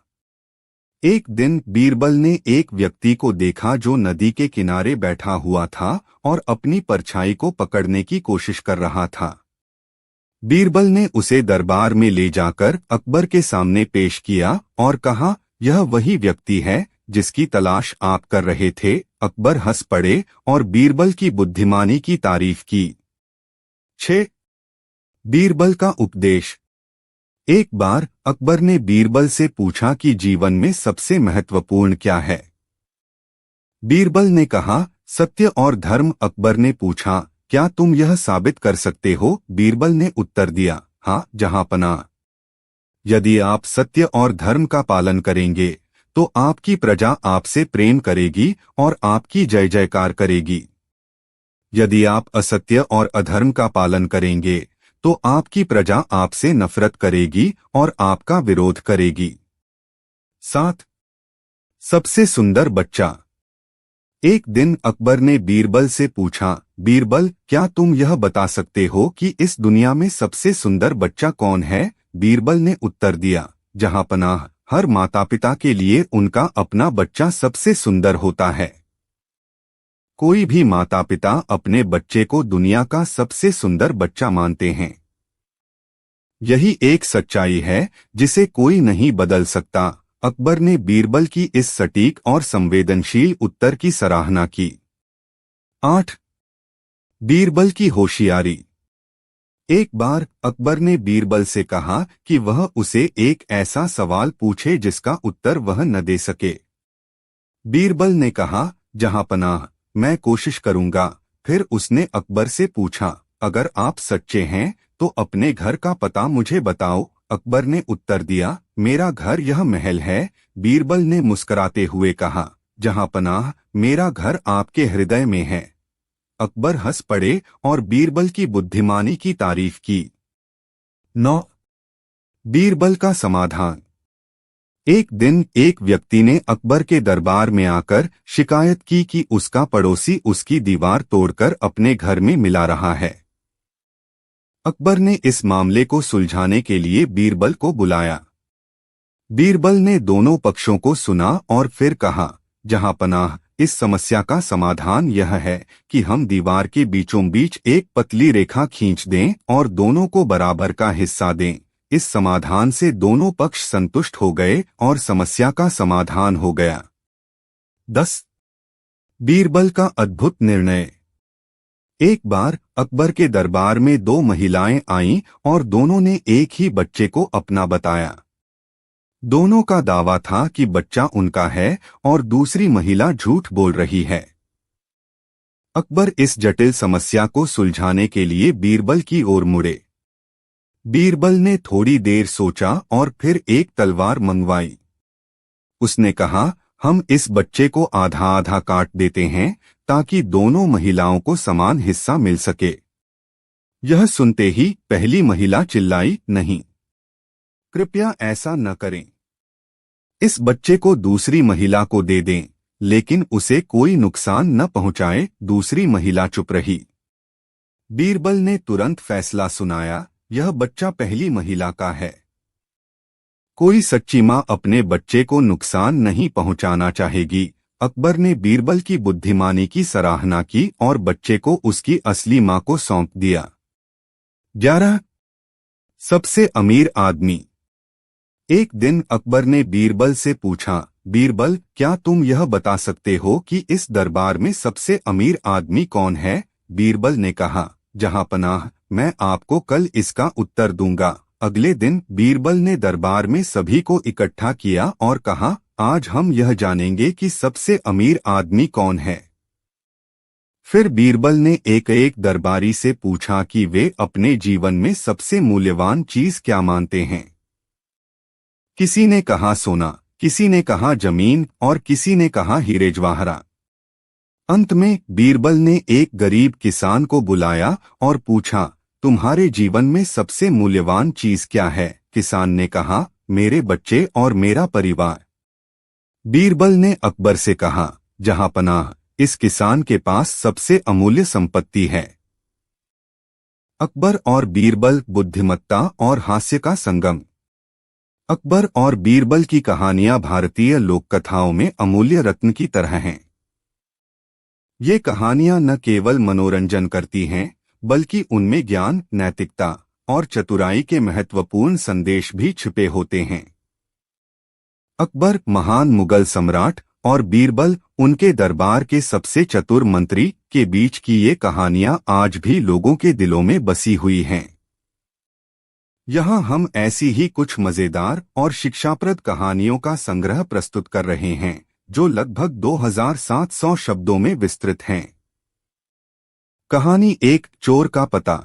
एक दिन बीरबल ने एक व्यक्ति को देखा जो नदी के किनारे बैठा हुआ था और अपनी परछाई को पकड़ने की कोशिश कर रहा था। बीरबल ने उसे दरबार में ले जाकर अकबर के सामने पेश किया और कहा, यह वही व्यक्ति है जिसकी तलाश आप कर रहे थे। अकबर हंस पड़े और बीरबल की बुद्धिमानी की तारीफ की। 6. बीरबल का उपदेश। एक बार अकबर ने बीरबल से पूछा कि जीवन में सबसे महत्वपूर्ण क्या है। बीरबल ने कहा, सत्य और धर्म। अकबर ने पूछा, क्या तुम यह साबित कर सकते हो? बीरबल ने उत्तर दिया, हाँ जहांपनाह। यदि आप सत्य और धर्म का पालन करेंगे तो आपकी प्रजा आपसे प्रेम करेगी और आपकी जय जयकार करेगी। यदि आप असत्य और अधर्म का पालन करेंगे तो आपकी प्रजा आपसे नफरत करेगी और आपका विरोध करेगी। 7. सबसे सुंदर बच्चा। एक दिन अकबर ने बीरबल से पूछा, बीरबल, क्या तुम यह बता सकते हो कि इस दुनिया में सबसे सुंदर बच्चा कौन है? बीरबल ने उत्तर दिया, जहांपनाह, हर माता पिता के लिए उनका अपना बच्चा सबसे सुंदर होता है। कोई भी माता पिता अपने बच्चे को दुनिया का सबसे सुंदर बच्चा मानते हैं। यही एक सच्चाई है जिसे कोई नहीं बदल सकता। अकबर ने बीरबल की इस सटीक और संवेदनशील उत्तर की सराहना की। 8. बीरबल की होशियारी। एक बार अकबर ने बीरबल से कहा कि वह उसे एक ऐसा सवाल पूछे जिसका उत्तर वह न दे सके। बीरबल ने कहा, जहांपनाह, मैं कोशिश करूंगा। फिर उसने अकबर से पूछा, अगर आप सच्चे हैं तो अपने घर का पता मुझे बताओ। अकबर ने उत्तर दिया, मेरा घर यह महल है। बीरबल ने मुस्कुराते हुए कहा, जहांपनाह, मेरा घर आपके हृदय में है। अकबर हंस पड़े और बीरबल की बुद्धिमानी की तारीफ की। 9. बीरबल का समाधान। एक दिन एक व्यक्ति ने अकबर के दरबार में आकर शिकायत की कि उसका पड़ोसी उसकी दीवार तोड़कर अपने घर में मिला रहा है। अकबर ने इस मामले को सुलझाने के लिए बीरबल को बुलाया। बीरबल ने दोनों पक्षों को सुना और फिर कहा, जहांपनाह, इस समस्या का समाधान यह है कि हम दीवार के बीचों बीच एक पतली रेखा खींच दें और दोनों को बराबर का हिस्सा दें। इस समाधान से दोनों पक्ष संतुष्ट हो गए और समस्या का समाधान हो गया। 10. बीरबल का अद्भुत निर्णय। एक बार अकबर के दरबार में दो महिलाएं आईं और दोनों ने एक ही बच्चे को अपना बताया। दोनों का दावा था कि बच्चा उनका है और दूसरी महिला झूठ बोल रही है। अकबर इस जटिल समस्या को सुलझाने के लिए बीरबल की ओर मुड़े। बीरबल ने थोड़ी देर सोचा और फिर एक तलवार मंगवाई। उसने कहा, हम इस बच्चे को आधा आधा काट देते हैं ताकि दोनों महिलाओं को समान हिस्सा मिल सके। यह सुनते ही पहली महिला चिल्लाई, नहीं, कृपया ऐसा न करें। इस बच्चे को दूसरी महिला को दे दें, लेकिन उसे कोई नुकसान न पहुंचाए। दूसरी महिला चुप रही। बीरबल ने तुरंत फैसला सुनाया, यह बच्चा पहली महिला का है। कोई सच्ची माँ अपने बच्चे को नुकसान नहीं पहुंचाना चाहेगी। अकबर ने बीरबल की बुद्धिमानी की सराहना की और बच्चे को उसकी असली माँ को सौंप दिया। 11. सबसे अमीर आदमी। एक दिन अकबर ने बीरबल से पूछा, बीरबल, क्या तुम यह बता सकते हो कि इस दरबार में सबसे अमीर आदमी कौन है? बीरबल ने कहा, जहांपनाह, मैं आपको कल इसका उत्तर दूंगा। अगले दिन बीरबल ने दरबार में सभी को इकट्ठा किया और कहा, आज हम यह जानेंगे कि सबसे अमीर आदमी कौन है। फिर बीरबल ने एक एक दरबारी से पूछा कि वे अपने जीवन में सबसे मूल्यवान चीज क्या मानते हैं। किसी ने कहा सोना, किसी ने कहा जमीन और किसी ने कहा हीरे जवाहरात। अंत में बीरबल ने एक गरीब किसान को बुलाया और पूछा, तुम्हारे जीवन में सबसे मूल्यवान चीज क्या है। किसान ने कहा, मेरे बच्चे और मेरा परिवार। बीरबल ने अकबर से कहा, जहांपनाह, इस किसान के पास सबसे अमूल्य संपत्ति है। अकबर और बीरबल, बुद्धिमत्ता और हास्य का संगम। अकबर और बीरबल की कहानियां भारतीय लोक कथाओं में अमूल्य रत्न की तरह हैं। ये कहानियां न केवल मनोरंजन करती हैं, बल्कि उनमें ज्ञान, नैतिकता और चतुराई के महत्वपूर्ण संदेश भी छिपे होते हैं। अकबर, महान मुगल सम्राट, और बीरबल, उनके दरबार के सबसे चतुर मंत्री, के बीच की ये कहानियां आज भी लोगों के दिलों में बसी हुई हैं। यहाँ हम ऐसी ही कुछ मजेदार और शिक्षाप्रद कहानियों का संग्रह प्रस्तुत कर रहे हैं, जो लगभग 2700 शब्दों में विस्तृत हैं। कहानी 1, चोर का पता।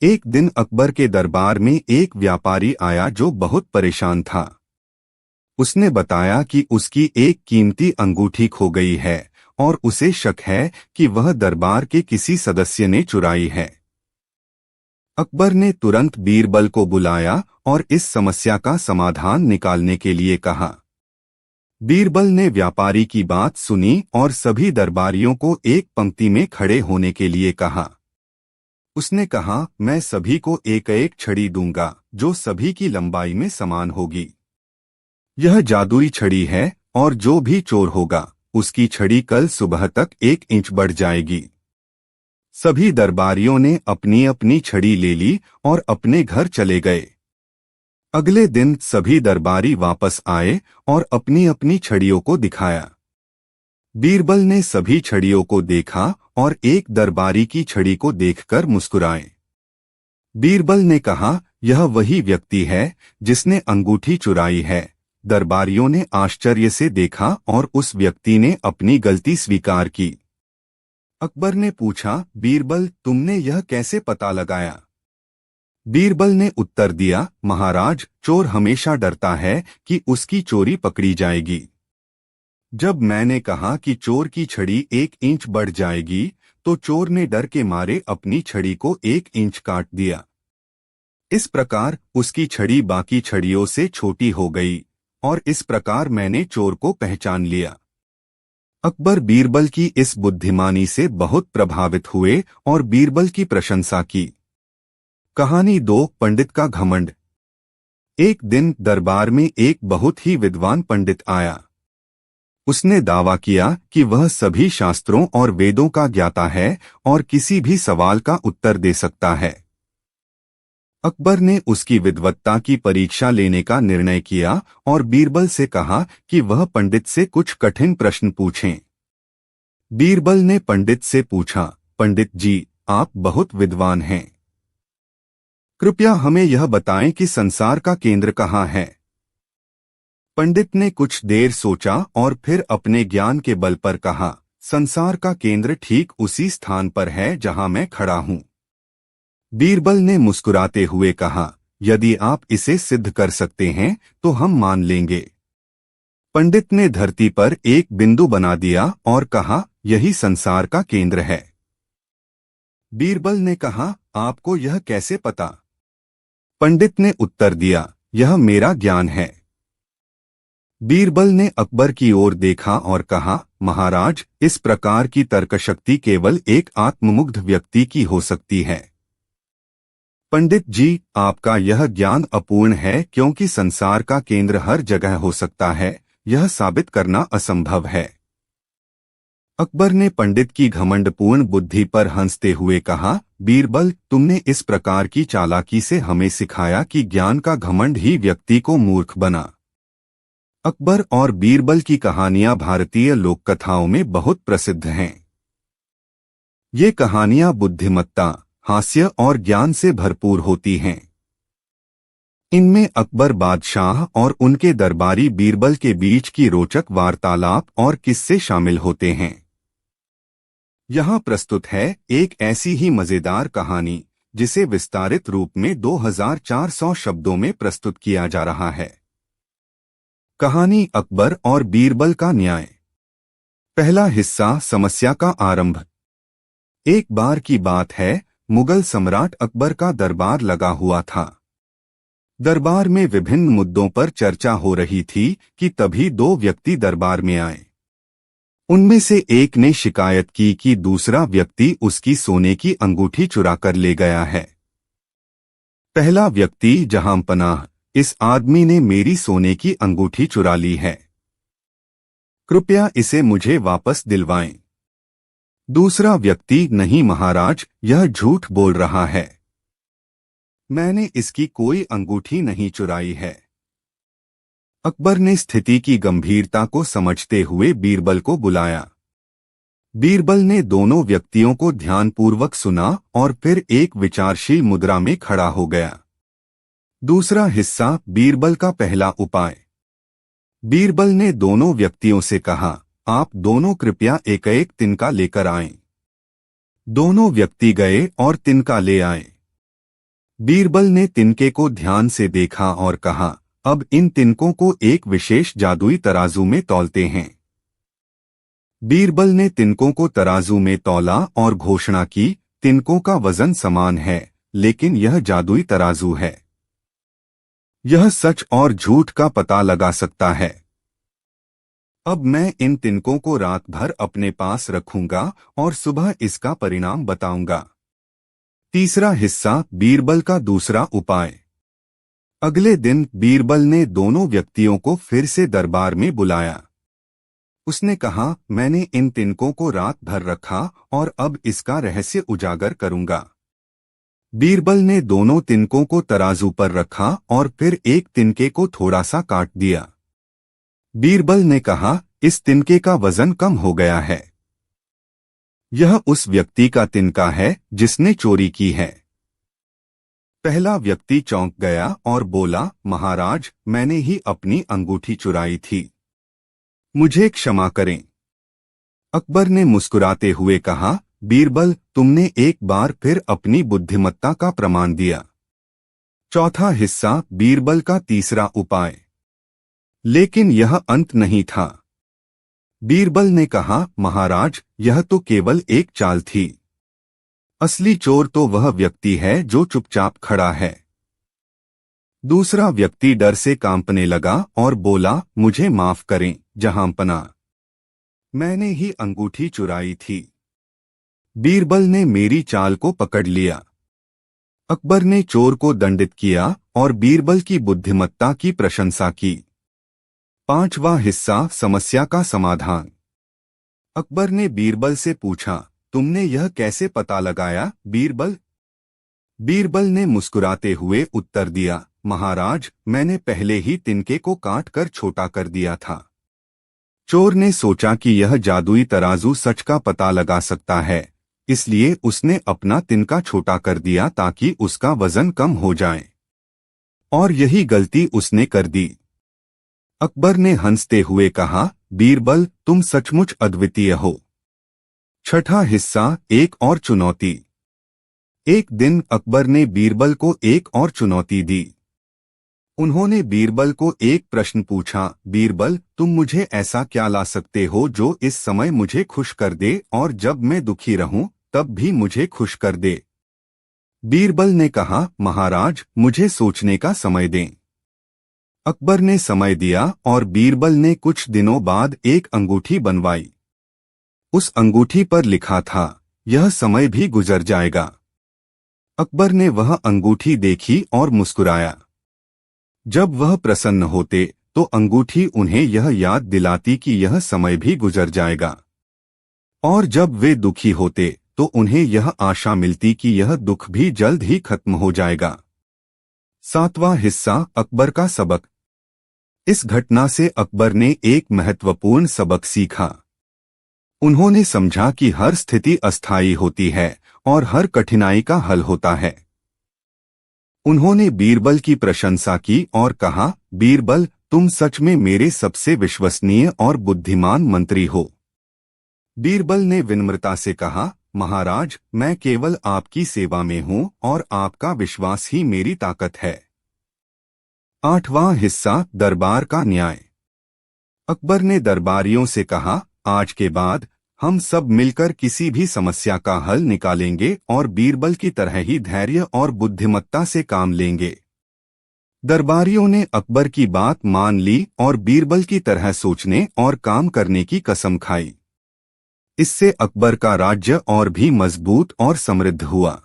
एक दिन अकबर के दरबार में एक व्यापारी आया जो बहुत परेशान था। उसने बताया कि उसकी एक कीमती अंगूठी खो गई है और उसे शक है कि वह दरबार के किसी सदस्य ने चुराई है। अकबर ने तुरंत बीरबल को बुलाया और इस समस्या का समाधान निकालने के लिए कहा। बीरबल ने व्यापारी की बात सुनी और सभी दरबारियों को एक पंक्ति में खड़े होने के लिए कहा। उसने कहा, मैं सभी को एक एक छड़ी दूंगा जो सभी की लंबाई में समान होगी। यह जादुई छड़ी है और जो भी चोर होगा उसकी छड़ी कल सुबह तक 1 इंच बढ़ जाएगी। सभी दरबारियों ने अपनी अपनी छड़ी ले ली और अपने घर चले गए। अगले दिन सभी दरबारी वापस आए और अपनी अपनी छड़ियों को दिखाया। बीरबल ने सभी छड़ियों को देखा और एक दरबारी की छड़ी को देखकर मुस्कुराए। बीरबल ने कहा, यह वही व्यक्ति है जिसने अंगूठी चुराई है। दरबारियों ने आश्चर्य से देखा और उस व्यक्ति ने अपनी गलती स्वीकार की। अकबर ने पूछा, बीरबल, तुमने यह कैसे पता लगाया? बीरबल ने उत्तर दिया, महाराज, चोर हमेशा डरता है कि उसकी चोरी पकड़ी जाएगी। जब मैंने कहा कि चोर की छड़ी 1 इंच बढ़ जाएगी, तो चोर ने डर के मारे अपनी छड़ी को 1 इंच काट दिया। इस प्रकार उसकी छड़ी बाकी छड़ियों से छोटी हो गई और इस प्रकार मैंने चोर को पहचान लिया। अकबर बीरबल की इस बुद्धिमानी से बहुत प्रभावित हुए और बीरबल की प्रशंसा की। कहानी 2, पंडित का घमंड। एक दिन दरबार में एक बहुत ही विद्वान पंडित आया। उसने दावा किया कि वह सभी शास्त्रों और वेदों का ज्ञाता है और किसी भी सवाल का उत्तर दे सकता है। अकबर ने उसकी विद्वत्ता की परीक्षा लेने का निर्णय किया और बीरबल से कहा कि वह पंडित से कुछ कठिन प्रश्न पूछें। बीरबल ने पंडित से पूछा, पंडित जी, आप बहुत विद्वान हैं। कृपया हमें यह बताएं कि संसार का केंद्र कहाँ है। पंडित ने कुछ देर सोचा और फिर अपने ज्ञान के बल पर कहा, संसार का केंद्र ठीक उसी स्थान पर है जहां मैं खड़ा हूं। बीरबल ने मुस्कुराते हुए कहा, यदि आप इसे सिद्ध कर सकते हैं तो हम मान लेंगे। पंडित ने धरती पर एक बिंदु बना दिया और कहा, यही संसार का केंद्र है। बीरबल ने कहा, आपको यह कैसे पता? पंडित ने उत्तर दिया, यह मेरा ज्ञान है। बीरबल ने अकबर की ओर देखा और कहा, महाराज, इस प्रकार की तर्कशक्ति केवल एक आत्ममुग्ध व्यक्ति की हो सकती है। पंडित जी, आपका यह ज्ञान अपूर्ण है क्योंकि संसार का केंद्र हर जगह हो सकता है, यह साबित करना असंभव है। अकबर ने पंडित की घमंडपूर्ण बुद्धि पर हंसते हुए कहा, बीरबल, तुमने इस प्रकार की चालाकी से हमें सिखाया कि ज्ञान का घमंड ही व्यक्ति को मूर्ख बना। अकबर और बीरबल की कहानियां भारतीय लोक कथाओं में बहुत प्रसिद्ध हैं। ये कहानियां बुद्धिमत्ता, हास्य और ज्ञान से भरपूर होती हैं। इनमें अकबर बादशाह और उनके दरबारी बीरबल के बीच की रोचक वार्तालाप और किस्से शामिल होते हैं। यहाँ प्रस्तुत है एक ऐसी ही मजेदार कहानी जिसे विस्तारित रूप में 2400 शब्दों में प्रस्तुत किया जा रहा है। कहानी अकबर और बीरबल का न्याय। पहला हिस्सा, समस्या का आरंभ। एक बार की बात है, मुगल सम्राट अकबर का दरबार लगा हुआ था। दरबार में विभिन्न मुद्दों पर चर्चा हो रही थी कि तभी दो व्यक्ति दरबार में आए। उनमें से एक ने शिकायत की कि दूसरा व्यक्ति उसकी सोने की अंगूठी चुरा कर ले गया है। पहला व्यक्ति, जहांपनाह, इस आदमी ने मेरी सोने की अंगूठी चुरा ली है, कृपया इसे मुझे वापस दिलवाएं। दूसरा व्यक्ति, नहीं महाराज, यह झूठ बोल रहा है, मैंने इसकी कोई अंगूठी नहीं चुराई है। अकबर ने स्थिति की गंभीरता को समझते हुए बीरबल को बुलाया। बीरबल ने दोनों व्यक्तियों को ध्यानपूर्वक सुना और फिर एक विचारशील मुद्रा में खड़ा हो गया। दूसरा हिस्सा, बीरबल का पहला उपाय। बीरबल ने दोनों व्यक्तियों से कहा, आप दोनों कृपया एक एक तिनका लेकर आएं। दोनों व्यक्ति गए और तिनका ले आए। बीरबल ने तिनके को ध्यान से देखा और कहा, अब इन तिनकों को एक विशेष जादुई तराजू में तौलते हैं। बीरबल ने तिनकों को तराजू में तौला और घोषणा की, तिनकों का वजन समान है, लेकिन यह जादुई तराजू है। यह सच और झूठ का पता लगा सकता है। अब मैं इन तिनकों को रात भर अपने पास रखूंगा और सुबह इसका परिणाम बताऊंगा। तीसरा हिस्सा, बीरबल का दूसरा उपाय। अगले दिन बीरबल ने दोनों व्यक्तियों को फिर से दरबार में बुलाया। उसने कहा, मैंने इन तिनकों को रात भर रखा और अब इसका रहस्य उजागर करूंगा। बीरबल ने दोनों तिनकों को तराजू पर रखा और फिर एक तिनके को थोड़ा सा काट दिया। बीरबल ने कहा, इस तिनके का वजन कम हो गया है। यह उस व्यक्ति का तिनका है जिसने चोरी की है। पहला व्यक्ति चौंक गया और बोला, महाराज, मैंने ही अपनी अंगूठी चुराई थी, मुझे क्षमा करें। अकबर ने मुस्कुराते हुए कहा, बीरबल, तुमने एक बार फिर अपनी बुद्धिमत्ता का प्रमाण दिया। चौथा हिस्सा, बीरबल का तीसरा उपाय। लेकिन यह अंत नहीं था। बीरबल ने कहा, महाराज, यह तो केवल एक चाल थी। असली चोर तो वह व्यक्ति है जो चुपचाप खड़ा है। दूसरा व्यक्ति डर से कांपने लगा और बोला, मुझे माफ करें जहांपनाह, मैंने ही अंगूठी चुराई थी। बीरबल ने मेरी चाल को पकड़ लिया। अकबर ने चोर को दंडित किया और बीरबल की बुद्धिमत्ता की प्रशंसा की। पांचवा हिस्सा, समस्या का समाधान। अकबर ने बीरबल से पूछा, तुमने यह कैसे पता लगाया बीरबल? बीरबल ने मुस्कुराते हुए उत्तर दिया, महाराज, मैंने पहले ही तिनके को काट कर छोटा कर दिया था। चोर ने सोचा कि यह जादुई तराजू सच का पता लगा सकता है, इसलिए उसने अपना तिनका छोटा कर दिया ताकि उसका वजन कम हो जाए। और यही गलती उसने कर दी। अकबर ने हंसते हुए कहा, बीरबल, तुम सचमुच अद्वितीय हो। छठा हिस्सा, एक और चुनौती। एक दिन अकबर ने बीरबल को एक और चुनौती दी। उन्होंने बीरबल को एक प्रश्न पूछा, बीरबल, तुम मुझे ऐसा क्या ला सकते हो जो इस समय मुझे खुश कर दे और जब मैं दुखी रहूं तब भी मुझे खुश कर दे? बीरबल ने कहा, महाराज, मुझे सोचने का समय दें। अकबर ने समय दिया और बीरबल ने कुछ दिनों बाद एक अंगूठी बनवाई। उस अंगूठी पर लिखा था, यह समय भी गुजर जाएगा। अकबर ने वह अंगूठी देखी और मुस्कुराया। जब वह प्रसन्न होते तो अंगूठी उन्हें यह याद दिलाती कि यह समय भी गुजर जाएगा, और जब वे दुखी होते तो उन्हें यह आशा मिलती कि यह दुख भी जल्द ही खत्म हो जाएगा। सातवां हिस्सा, अकबर का सबक। इस घटना से अकबर ने एक महत्वपूर्ण सबक सीखा। उन्होंने समझा कि हर स्थिति अस्थायी होती है और हर कठिनाई का हल होता है। उन्होंने बीरबल की प्रशंसा की और कहा, बीरबल, तुम सच में मेरे सबसे विश्वसनीय और बुद्धिमान मंत्री हो। बीरबल ने विनम्रता से कहा, महाराज, मैं केवल आपकी सेवा में हूं और आपका विश्वास ही मेरी ताकत है। 8वां हिस्सा, दरबार का न्याय। अकबर ने दरबारियों से कहा, आज के बाद हम सब मिलकर किसी भी समस्या का हल निकालेंगे और बीरबल की तरह ही धैर्य और बुद्धिमत्ता से काम लेंगे। दरबारियों ने अकबर की बात मान ली और बीरबल की तरह सोचने और काम करने की कसम खाई। इससे अकबर का राज्य और भी मजबूत और समृद्ध हुआ।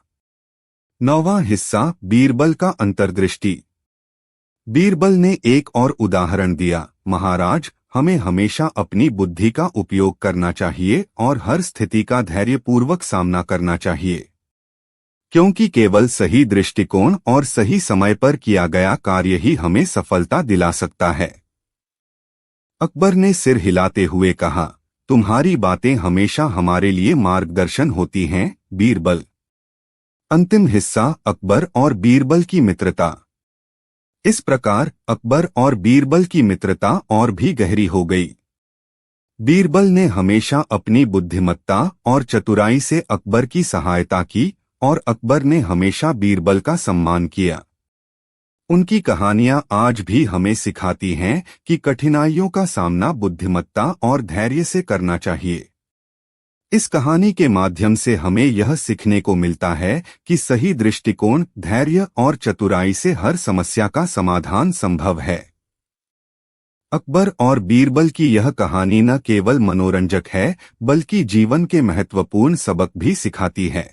9वां हिस्सा, बीरबल का अंतर्दृष्टि। बीरबल ने एक और उदाहरण दिया, महाराज, हमें हमेशा अपनी बुद्धि का उपयोग करना चाहिए और हर स्थिति का धैर्यपूर्वक सामना करना चाहिए, क्योंकि केवल सही दृष्टिकोण और सही समय पर किया गया कार्य ही हमें सफलता दिला सकता है। अकबर ने सिर हिलाते हुए कहा, तुम्हारी बातें हमेशा हमारे लिए मार्गदर्शन होती हैं, बीरबल। अंतिम हिस्सा, अकबर और बीरबल की मित्रता। इस प्रकार अकबर और बीरबल की मित्रता और भी गहरी हो गई। बीरबल ने हमेशा अपनी बुद्धिमत्ता और चतुराई से अकबर की सहायता की और अकबर ने हमेशा बीरबल का सम्मान किया। उनकी कहानियां आज भी हमें सिखाती हैं कि कठिनाइयों का सामना बुद्धिमत्ता और धैर्य से करना चाहिए। इस कहानी के माध्यम से हमें यह सीखने को मिलता है कि सही दृष्टिकोण, धैर्य और चतुराई से हर समस्या का समाधान संभव है। अकबर और बीरबल की यह कहानी न केवल मनोरंजक है, बल्कि जीवन के महत्वपूर्ण सबक भी सिखाती है।